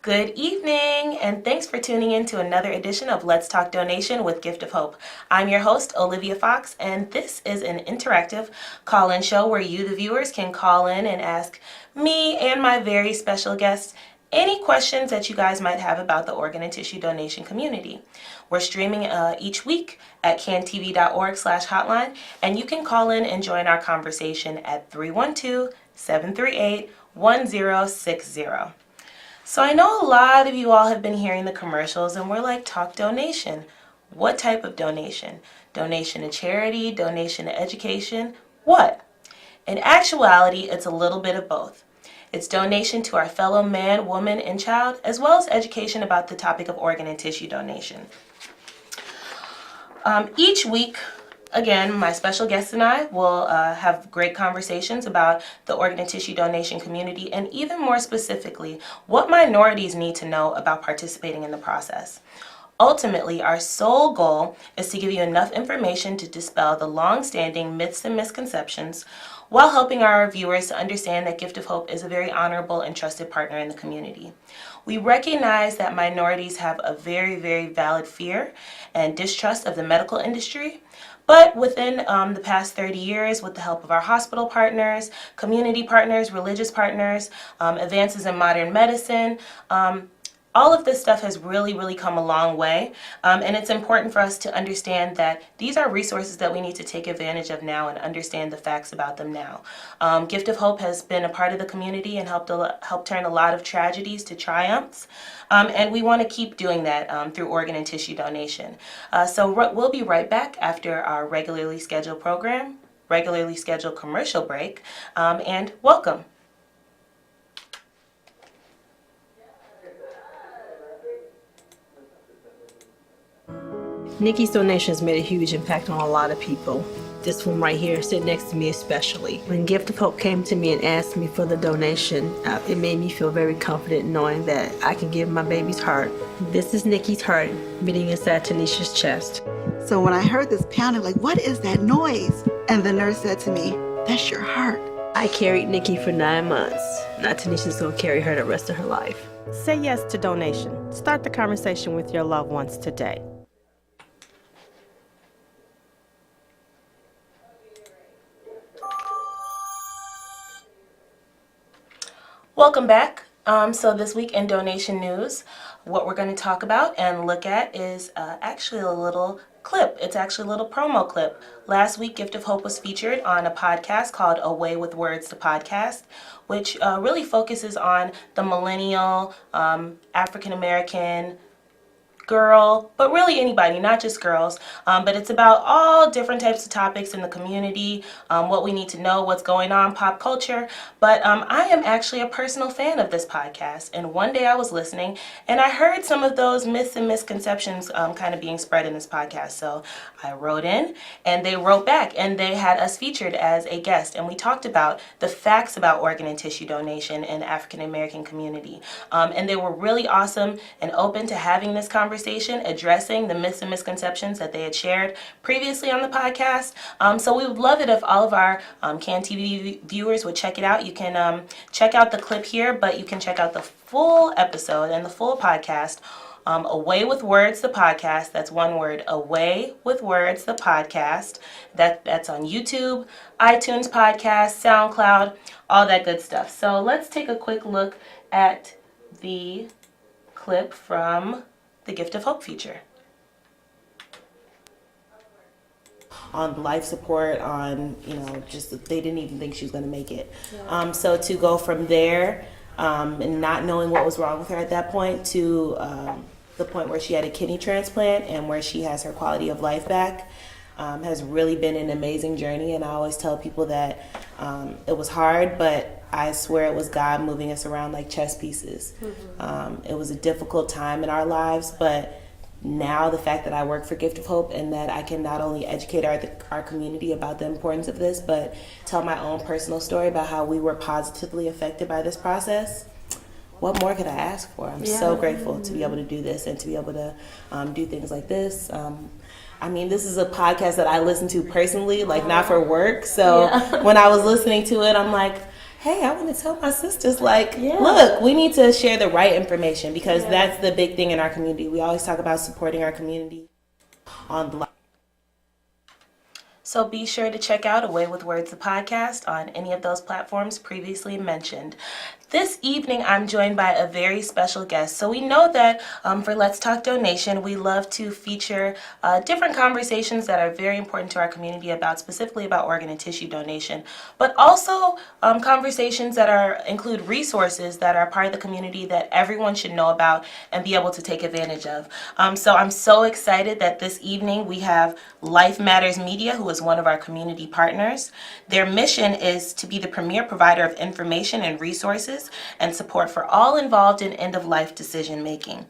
Good evening, and thanks for tuning in to another edition of Let's Talk Donation with Gift of Hope. I'm your host, Olivia Fox, and this is an interactive call-in show where you, the viewers, can call in and ask me and my very special guests any questions that you guys might have about the organ and tissue donation community. We're streaming each week at cantv.org/hotline, and you can call in and join our conversation at 312-738-1060. So I know a lot of you all have been hearing the commercials and we're like, talk donation. What type of donation? Donation to charity, donation to education, what? In actuality, it's a little bit of both. It's donation to our fellow man, woman, and child, as well as education about the topic of organ and tissue donation. Each week, again, my special guests and I will have great conversations about the organ and tissue donation community, and even more specifically, what minorities need to know about participating in the process. Ultimately, our sole goal is to give you enough information to dispel the long-standing myths and misconceptions while helping our viewers to understand that Gift of Hope is a very honorable and trusted partner in the community. We recognize that minorities have a very, very valid fear and distrust of the medical industry. But within the past 30 years, with the help of our hospital partners, community partners, religious partners, advances in modern medicine, all of this stuff has really come a long way. And it's important for us to understand that these are resources that we need to take advantage of now and understand the facts about them now. Gift of Hope has been a part of the community and helped turn a lot of tragedies to triumphs. And we want to keep doing that through organ and tissue donation. So we'll be right back after our regularly scheduled commercial break, and welcome. Nikki's donations made a huge impact on a lot of people. This one right here, sitting next to me especially. When Gift of Hope came to me and asked me for the donation, it made me feel very confident knowing that I can give my baby's heart. This is Nikki's heart beating inside Tanisha's chest. So when I heard this pounding, like, what is that noise? And the nurse said to me, that's your heart. I carried Nikki for 9 months. Now Tanisha's gonna carry her the rest of her life. Say yes to donation. Start the conversation with your loved ones today. Welcome back. So this week in donation news, what we're going to talk about and look at is actually a little clip. It's actually a little promo clip. Last week, Gift of Hope was featured on a podcast called A Way with Words, the podcast, which really focuses on the millennial, African-American girl, but really anybody, not just girls, but it's about all different types of topics in the community, what we need to know, what's going on, pop culture. But I am actually a personal fan of this podcast, and one day I was listening and I heard some of those myths and misconceptions kind of being spread in this podcast. So I wrote in and they wrote back and they had us featured as a guest, and we talked about the facts about organ and tissue donation in the African American community, and they were really awesome and open to having this conversation, addressing the myths and misconceptions that they had shared previously on the podcast. So we would love it if all of our CAN TV viewers would check it out. You can check out the clip here, but you can check out the full episode and the full podcast. A Way with Words, the podcast. That's one word. A Way with Words, the podcast. That's on YouTube, iTunes podcast, SoundCloud, all that good stuff. So let's take a quick look at the clip from the Gift of Hope feature. On life support, on, just they didn't even think she was going to make it. Yeah. So to go from there and not knowing what was wrong with her at that point to the point where she had a kidney transplant and where she has her quality of life back has really been an amazing journey. And I always tell people that it was hard, but I swear it was God moving us around like chess pieces. Mm-hmm. It was a difficult time in our lives, but now the fact that I work for Gift of Hope and that I can not only educate our community about the importance of this, but tell my own personal story about how we were positively affected by this process, what more could I ask for? I'm so grateful to be able to do this and to be able to do things like this. This is a podcast that I listen to personally, like not for work. So when I was listening to it, I'm like, hey, I want to tell my sisters, like, look, we need to share the right information because that's the big thing in our community. We always talk about supporting our community online. So be sure to check out A Way with Words, the podcast, on any of those platforms previously mentioned. This evening, I'm joined by a very special guest. So we know that for Let's Talk Donation, we love to feature different conversations that are very important to our community specifically about organ and tissue donation, but also conversations that include resources that are part of the community that everyone should know about and be able to take advantage of. So I'm so excited that this evening we have Life Matters Media, who is one of our community partners. Their mission is to be the premier provider of information and resources and support for all involved in end-of-life decision-making.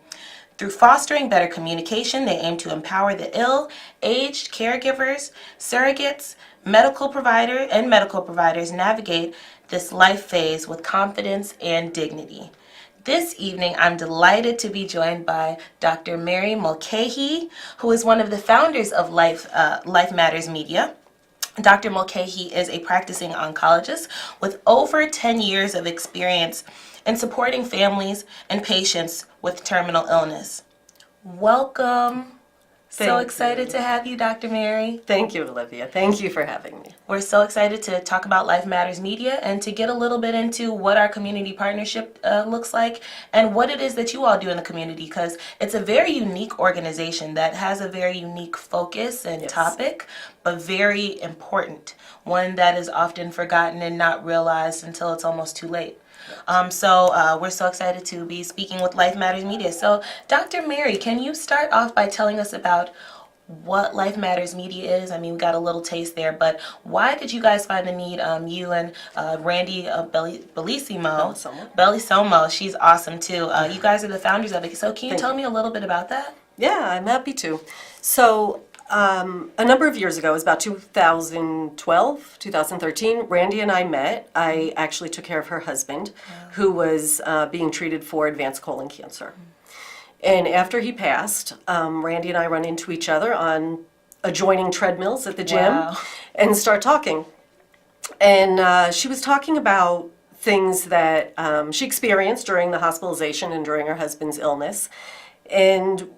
Through fostering better communication, they aim to empower the ill, aged, caregivers, surrogates, medical providers navigate this life phase with confidence and dignity. This evening, I'm delighted to be joined by Dr. Mary Mulcahy, who is one of the founders of Life Matters Media. Dr. Mulcahy is a practicing oncologist with over 10 years of experience in supporting families and patients with terminal illness. Welcome. So excited to have you, Dr. Mary. Thank you, Olivia. Thank you for having me. We're so excited to talk about Life Matters Media and to get a little bit into what our community partnership looks like and what it is that you all do in the community, because it's a very unique organization that has a very unique focus and topic, but very important, one that is often forgotten and not realized until it's almost too late. So we're so excited to be speaking with Life Matters Media. So Dr. Mary, can you start off by telling us about what Life Matters Media is? I mean, we got a little taste there, but why did you guys find the need, you and Randy Bellisomo, she's awesome too. You guys are the founders of it. So can you tell me a little bit about that? Yeah, I'm happy to. So a number of years ago, it was about 2012, 2013, Randy and I met. I actually took care of her husband, who was being treated for advanced colon cancer. And after he passed, Randy and I run into each other on adjoining treadmills at the gym and start talking. And she was talking about things that she experienced during the hospitalization and during her husband's illness. And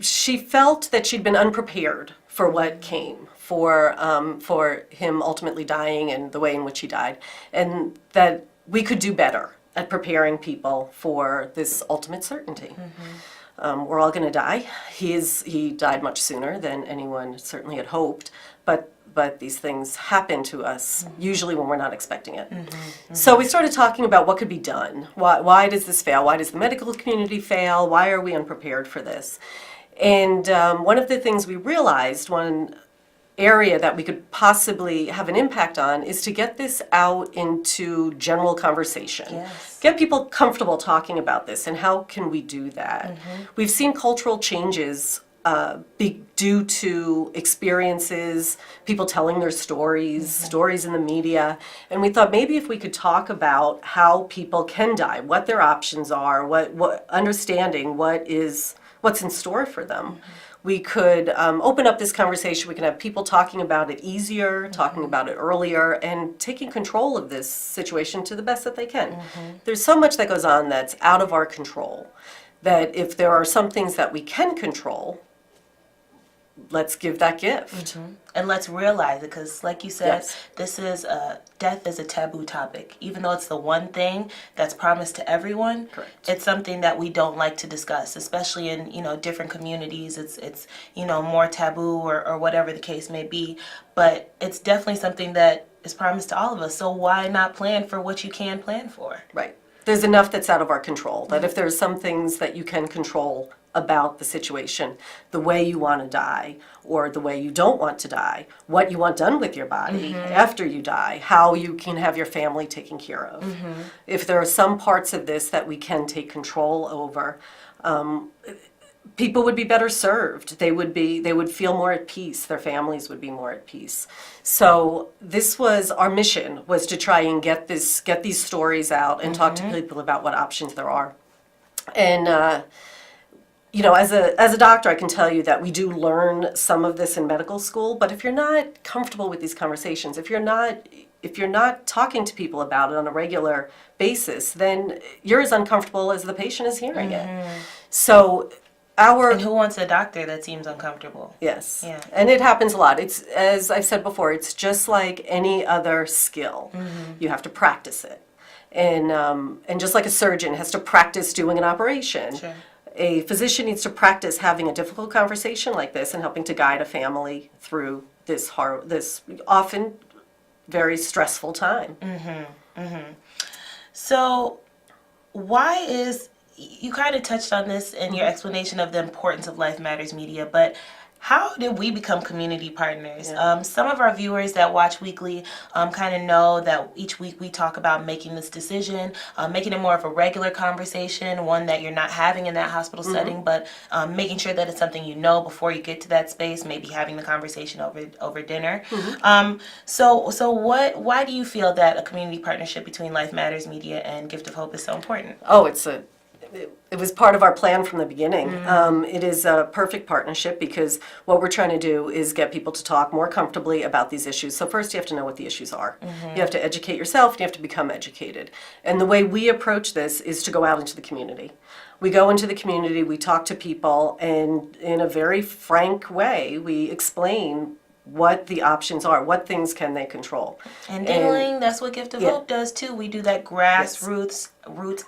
she felt that she'd been unprepared for what came, for him ultimately dying and the way in which he died, and that we could do better at preparing people for this ultimate certainty. We're all going to die. He died much sooner than anyone certainly had hoped, but these things happen to us usually when we're not expecting it. So we started talking about what could be done. Why does this fail? Why does the medical community fail? Why are we unprepared for this? And one of the things we realized, one area that we could possibly have an impact on, is to get this out into general conversation. Yes. Get people comfortable talking about this, and how can we do that? We've seen cultural changes be due to experiences, people telling their stories, stories in the media, and we thought maybe if we could talk about how people can die, what their options are, what understanding what's in store for them. We could open up this conversation. We can have people talking about it easier, talking about it earlier, and taking control of this situation to the best that they can. There's so much that goes on that's out of our control, that if there are some things that we can control, let's give that gift. And let's realize it, because like you said, this is death is a taboo topic. Even though it's the one thing that's promised to everyone, it's something that we don't like to discuss, especially in different communities. It's more taboo or whatever the case may be. But it's definitely something that is promised to all of us. So why not plan for what you can plan for? Right. There's enough that's out of our control. That if there's some things that you can control about the situation, the way you want to die or the way you don't want to die, what you want done with your body after you die, how you can have your family taken care of. If there are some parts of this that we can take control over, people would be better served. They would feel more at peace. Their families would be more at peace. So this was our mission, was to try and get these stories out and talk to people about what options there are. And you know, as a doctor, I can tell you that we do learn some of this in medical school, but if you're not comfortable with these conversations, if you're not talking to people about it on a regular basis, then you're as uncomfortable as the patient is hearing it. So And who wants a doctor that seems uncomfortable? yes. Yeah. And it happens a lot. It's, as I've said before, it's just like any other skill. You have to practice it. And just like a surgeon has to practice doing an operation, Sure. a physician needs to practice having a difficult conversation like this and helping to guide a family through this often very stressful time. So, why is, you kind of touched on this in your explanation of the importance of Life Matters Media, but how did we become community partners? Some of our viewers that watch weekly kind of know that each week we talk about making this decision, making it more of a regular conversation, one that you're not having in that hospital setting, but making sure that it's something you know before you get to that space, maybe having the conversation over dinner. Why do you feel that a community partnership between Life Matters Media and Gift of Hope is so important? Oh, it was part of our plan from the beginning. It is a perfect partnership because what we're trying to do is get people to talk more comfortably about these issues. So first you have to know what the issues are. You have to educate yourself and you have to become educated. And the way we approach this is to go out into the community. We go into the community, we talk to people, and in a very frank way, we explain what the options are, what things can they control. And Dingling, that's what Gift of Hope does too. We do that grassroots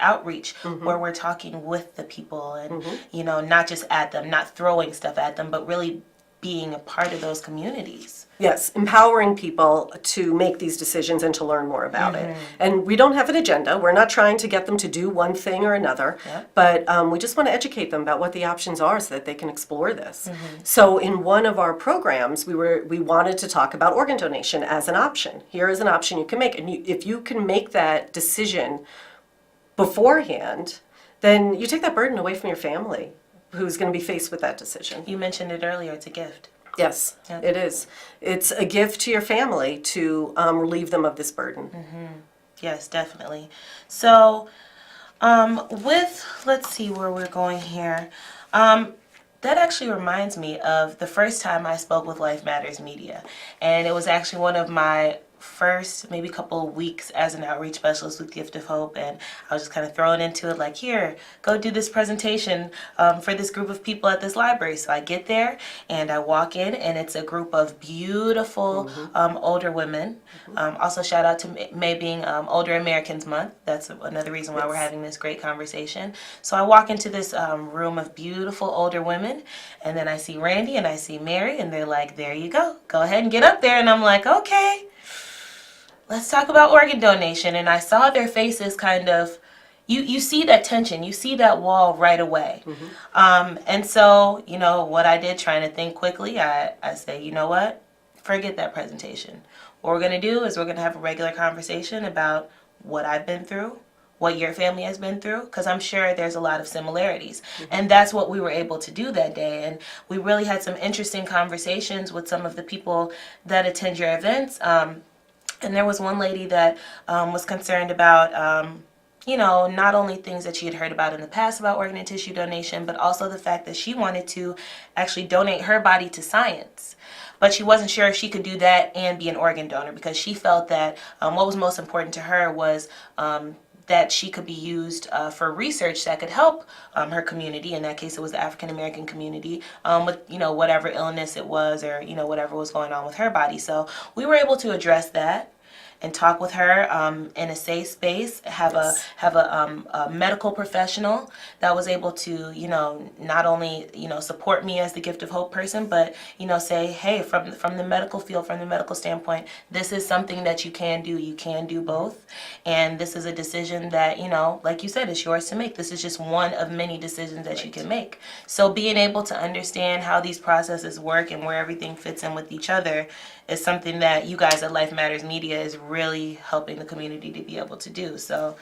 outreach where we're talking with the people and, you know, not just at them, not throwing stuff at them, but really being a part of those communities. Yes, empowering people to make these decisions and to learn more about it. And we don't have an agenda. We're not trying to get them to do one thing or another, but we just want to educate them about what the options are so that they can explore this. So in one of our programs, we wanted to talk about organ donation as an option. Here is an option you can make. And if you can make that decision beforehand, then you take that burden away from your family who's going to be faced with that decision. You mentioned it earlier, it's a gift. Yes, it is. It's a gift to your family to relieve them of this burden. Yes, definitely. So, let's see where we're going here. That actually reminds me of the first time I spoke with Life Matters Media. And it was actually one of my first maybe couple of weeks as an outreach specialist with Gift of Hope, and I was just kind of thrown into it like, here, go do this presentation for this group of people at this library. So I get there and I walk in and it's a group of beautiful older women. Also shout out to May being Older Americans Month. That's another reason why we're having this great conversation. So I walk into this room of beautiful older women, and then I see Randy and I see Mary, and they're like, there you go ahead and get up there. And I'm like, okay, let's talk about organ donation. And I saw their faces kind of, you see that tension, you see that wall right away. And so, you know, what I did, trying to think quickly, I say, you know what, forget that presentation. What we're going to do is we're going to have a regular conversation about what I've been through, what your family has been through, because I'm sure there's a lot of similarities. And that's what we were able to do that day. And we really had some interesting conversations with some of the people that attend your events. And there was one lady that was concerned about, you know, not only things that she had heard about in the past about organ and tissue donation, but also the fact that she wanted to actually donate her body to science. But she wasn't sure if she could do that and be an organ donor, because she felt that what was most important to her was that she could be used for research that could help her community. In that case, it was the African American community with, you know, whatever illness it was, or, you know, whatever was going on with her body. So we were able to address that and talk with her in a safe space, have a medical professional that was able to, you know, not only, you know, support me as the Gift of Hope person, but, you know, say, hey, from the medical field, from the medical standpoint, this is something that you can do both, and this is a decision that, you know, like you said, it's yours to make. This is just one of many decisions that you can make. So being able to understand how these processes work and where everything fits in with each other is something that you guys at Life Matters Media is really helping the community to be able to do. So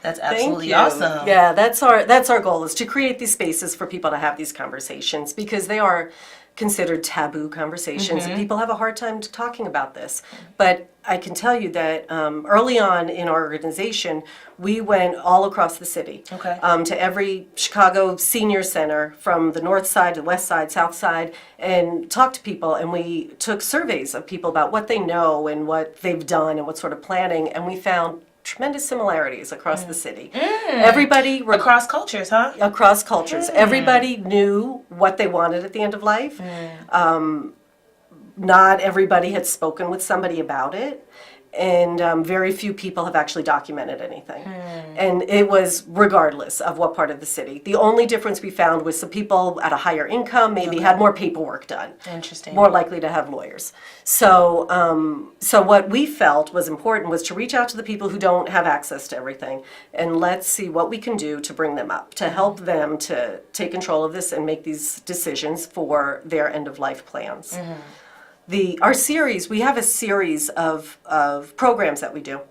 that's absolutely awesome. Yeah, that's our goal, is to create these spaces for people to have these conversations, because they are considered taboo conversations, and people have a hard time talking about this. But I can tell you that early on in our organization, we went all across the city, Okay. to every Chicago senior center from the north side to west side, south side, and talked to people. And we took surveys of people about what they know and what they've done and what sort of planning, and we found tremendous similarities across the city. Everybody Across cultures, huh? across cultures. Everybody knew what they wanted at the end of life. Not everybody had spoken with somebody about it, and very few people have actually documented anything. And it was regardless of what part of the city. The only difference we found was some people at a higher income maybe had more paperwork done. Interesting. More likely to have lawyers. So, so what we felt was important was to reach out to the people who don't have access to everything, and let's see what we can do to bring them up, to help them to take control of this and make these decisions for their end-of-life plans. Our series, we have a series of programs that we do.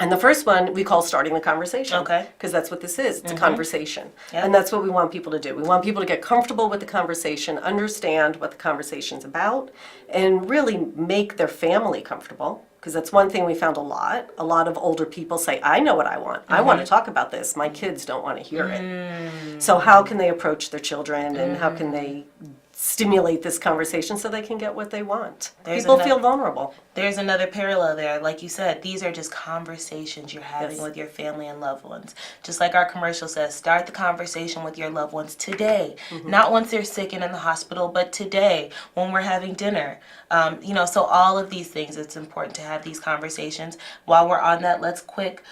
And the first one we call Starting the Conversation. Okay. Because that's what this is. It's a conversation. And that's what we want people to do. We want people to get comfortable with the conversation, understand what the conversation's about, and really make their family comfortable. Because that's one thing we found a lot. A lot of older people say, I know what I want. I want to talk about this. My kids don't want to hear it. So how can they approach their children, and how can they stimulate this conversation so they can get what they want? People feel vulnerable. There's another parallel there. Like you said, these are just conversations you're having Yes. with your family and loved ones. Just like our commercial says, start the conversation with your loved ones today. Not once they're sick and in the hospital, but today when we're having dinner. So all of these things, it's important to have these conversations. While we're on that, let's quick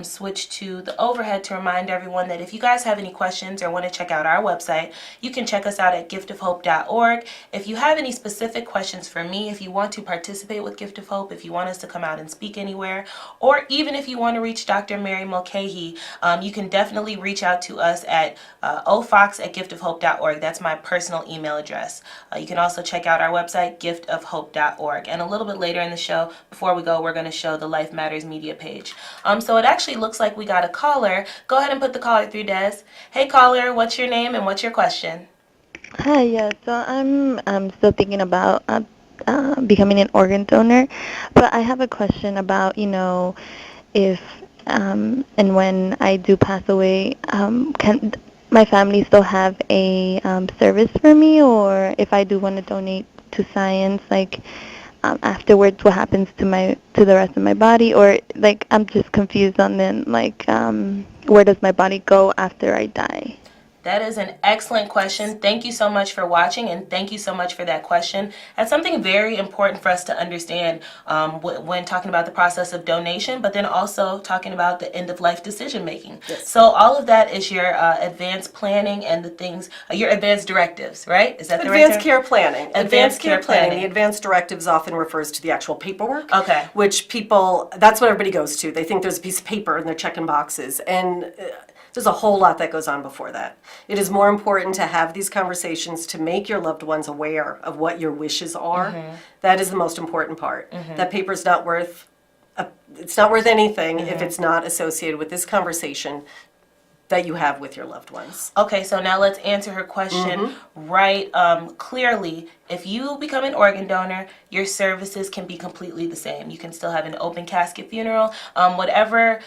switch to the overhead to remind everyone that if you guys have any questions or want to check out our website, you can check us out at giftofhope.org. If you have any specific questions for me, if you want to participate with Gift of Hope, if you want us to come out and speak anywhere, or even if you want to reach Dr. Mary Mulcahy, you can definitely reach out to us at ofox@giftofhope.org. That's my personal email address. You can also check out our website, giftofhope.org. And a little bit later in the show, before we go, we're going to show the Life Matters media page. So it actually looks like we got a caller. Go ahead and put the caller through, Des. Hey, caller, what's your name and what's your question? Hi, yeah. So I'm still thinking about becoming an organ donor, but I have a question about if and when I do pass away, can my family still have a service for me, or if I do want to donate to science, like afterwards, what happens to the rest of my body, or like I'm just confused on then like where does my body go after I die? That is an excellent question. Thank you so much for watching, and thank you so much for that question. That's something very important for us to understand when talking about the process of donation, but then also talking about the end-of-life decision-making. Yes. So all of that is your advanced planning and the things, your advanced directives, right? Is that the right Advanced term? care planning. Advanced care planning. The advanced directives often refers to the actual paperwork. Okay. Which people, that's what everybody goes to. They think there's a piece of paper and they're checking boxes. And there's a whole lot that goes on before that. It is more important to have these conversations to make your loved ones aware of what your wishes are. That is the most important part. That paper's not worth, it's not worth anything if it's not associated with this conversation that you have with your loved ones. Okay, so now let's answer her question right clearly. If you become an organ donor, your services can be completely the same. You can still have an open casket funeral. Whatever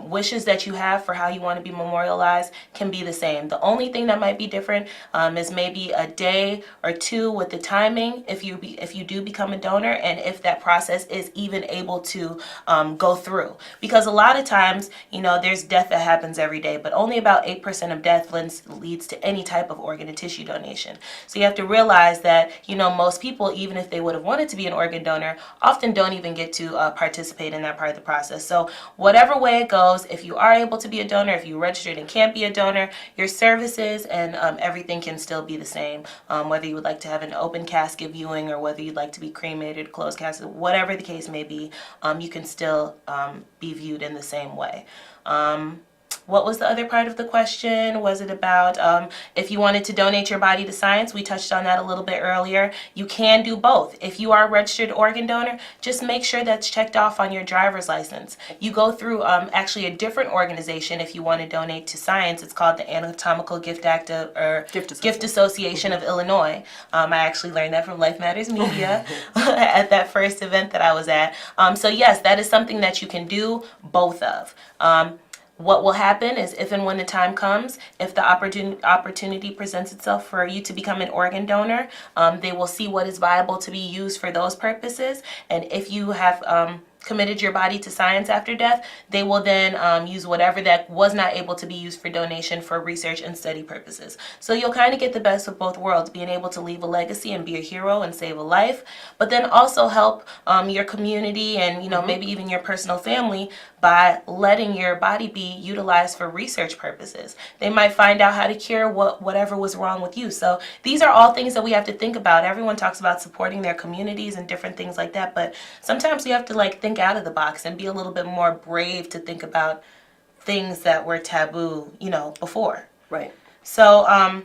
wishes that you have for how you want to be memorialized can be the same. The only thing that might be different is maybe a day or two with the timing if you do become a donor, and if that process is even able to go through. Because a lot of times, there's death that happens every day, but only about 8% of death leads to any type of organ and tissue donation. So you have to realize that most people, even if they would have wanted to be an organ donor, often don't even get to participate in that part of the process. So whatever way it goes, if you are able to be a donor, if you registered and can't be a donor, your services and everything can still be the same. Whether you would like to have an open casket viewing or whether you'd like to be cremated, closed casket, whatever the case may be, you can still be viewed in the same way. what was the other part of the question? Was it about if you wanted to donate your body to science? We touched on that a little bit earlier. You can do both. If you are a registered organ donor, just make sure that's checked off on your driver's license. You go through actually a different organization if you want to donate to science. It's called the Anatomical Gift Gift Association of Illinois. I actually learned that from Life Matters Media at that first event that I was at. So yes, that is something that you can do both of. What will happen is if and when the time comes, if the opportunity presents itself for you to become an organ donor, they will see what is viable to be used for those purposes. And if you have committed your body to science after death, they will then use whatever that was not able to be used for donation for research and study purposes. So you'll kind of get the best of both worlds, being able to leave a legacy and be a hero and save a life, but then also help your community and maybe even your personal family by letting your body be utilized for research purposes. They might find out how to cure whatever was wrong with you. So these are all things that we have to think about. Everyone talks about supporting their communities and different things like that, but sometimes we have to think out of the box and be a little bit more brave to think about things that were taboo, before. Right. So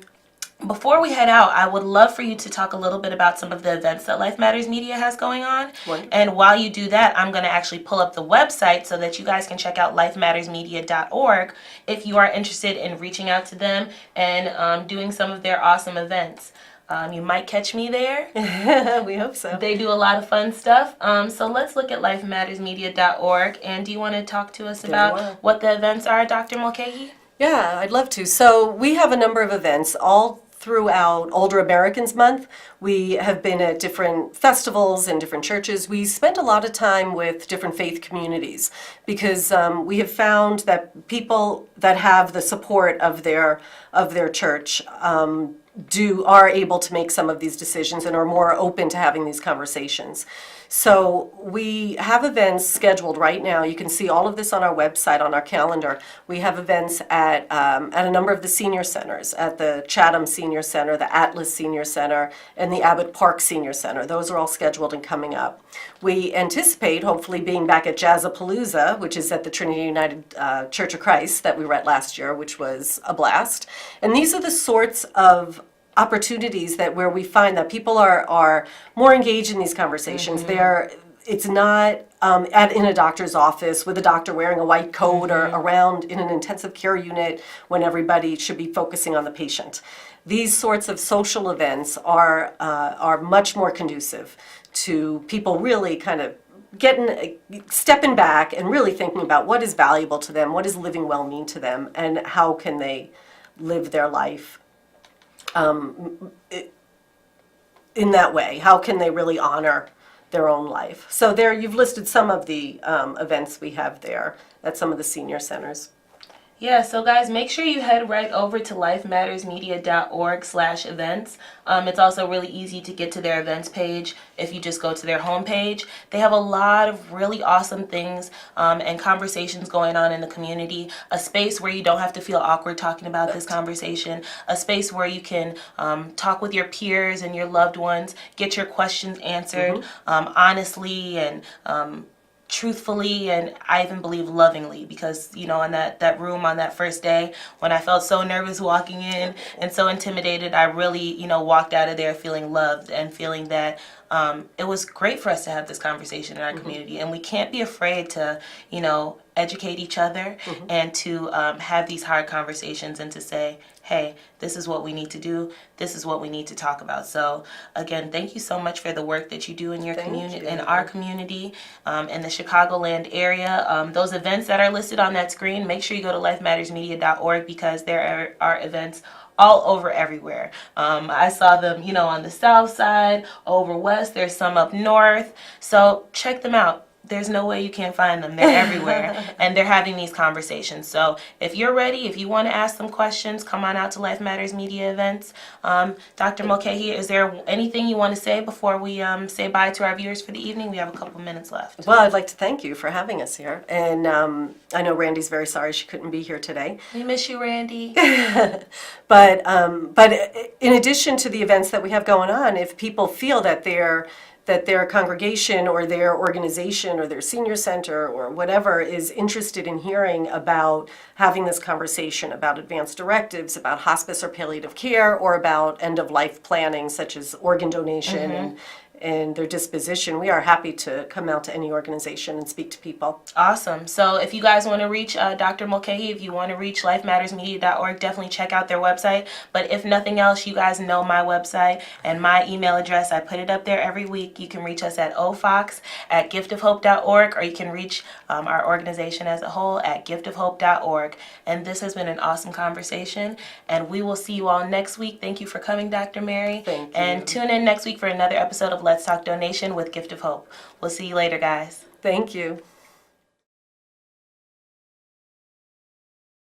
before we head out, I would love for you to talk a little bit about some of the events that Life Matters Media has going on. Wonderful. And while you do that, I'm going to actually pull up the website so that you guys can check out lifemattersmedia.org if you are interested in reaching out to them and doing some of their awesome events. You might catch me there. We hope so. They do a lot of fun stuff. So let's look at lifemattersmedia.org. And do you want to talk to us about what the events are, Dr. Mulcahy? Yeah, I'd love to. So we have a number of events all throughout Older Americans Month. We have been at different festivals and different churches. We spend a lot of time with different faith communities because we have found that people that have the support of their church are able to make some of these decisions and are more open to having these conversations. So we have events scheduled right now. You can see all of this on our website, on our calendar. We have events at a number of the senior centers, at the Chatham Senior Center, the Atlas Senior Center, and the Abbott Park Senior Center. Those are all scheduled and coming up. We anticipate hopefully being back at Jazzapalooza, which is at the Trinity United Church of Christ that we were at last year, which was a blast. And these are the sorts of opportunities where we find that people are more engaged in these conversations. It's not in a doctor's office with a doctor wearing a white coat or around in an intensive care unit when everybody should be focusing on the patient. These sorts of social events are much more conducive to people really kind of stepping back and really thinking about what is valuable to them, what does living well mean to them, and how can they live their life in that way. How can they really honor their own life? So there, you've listed some of the events we have there at some of the senior centers. Yeah, so guys, make sure you head right over to lifemattersmedia.org/events. It's also really easy to get to their events page if you just go to their homepage. They have a lot of really awesome things and conversations going on in the community. A space where you don't have to feel awkward talking about this conversation. A space where you can talk with your peers and your loved ones, get your questions answered honestly and truthfully, and I even believe lovingly, because in that room on that first day when I felt so nervous walking in and so intimidated, I really walked out of there feeling loved and feeling that it was great for us to have this conversation in our community. And we can't be afraid to educate each other and to have these hard conversations and to say, hey, this is what we need to do. This is what we need to talk about. So again, thank you so much for the work that you do in your community, in our community, in the Chicagoland area. Those events that are listed on that screen, make sure you go to lifemattersmedia.org because there are events all over everywhere. I saw them, on the south side, over west. There's some up north. So check them out. There's no way you can't find them. They're everywhere. And they're having these conversations. So if you're ready, if you want to ask some questions, come on out to Life Matters Media events. Dr. Mulcahy, is there anything you want to say before we say bye to our viewers for the evening? We have a couple minutes left. Well, I'd like to thank you for having us here. And I know Randy's very sorry she couldn't be here today. We miss you, Randy. But in addition to the events that we have going on, if people feel that they're that their congregation or their organization or their senior center or whatever is interested in hearing about having this conversation about advanced directives, about hospice or palliative care, or about end-of-life planning such as organ donation and their disposition, we are happy to come out to any organization and speak to people. Awesome. So if you guys want to reach Dr. Mulcahy, if you want to reach lifemattersmedia.org, definitely check out their website. But if nothing else, you guys know my website and my email address. I put it up there every week. You can reach us at ofox@giftofhope.org, or you can reach our organization as a whole at giftofhope.org. And this has been an awesome conversation, and we will see you all next week. Thank you for coming, Dr. Mary. Thank you. And tune in next week for another episode of Let's Talk Donation with Gift of Hope. We'll see you later, guys. Thank you.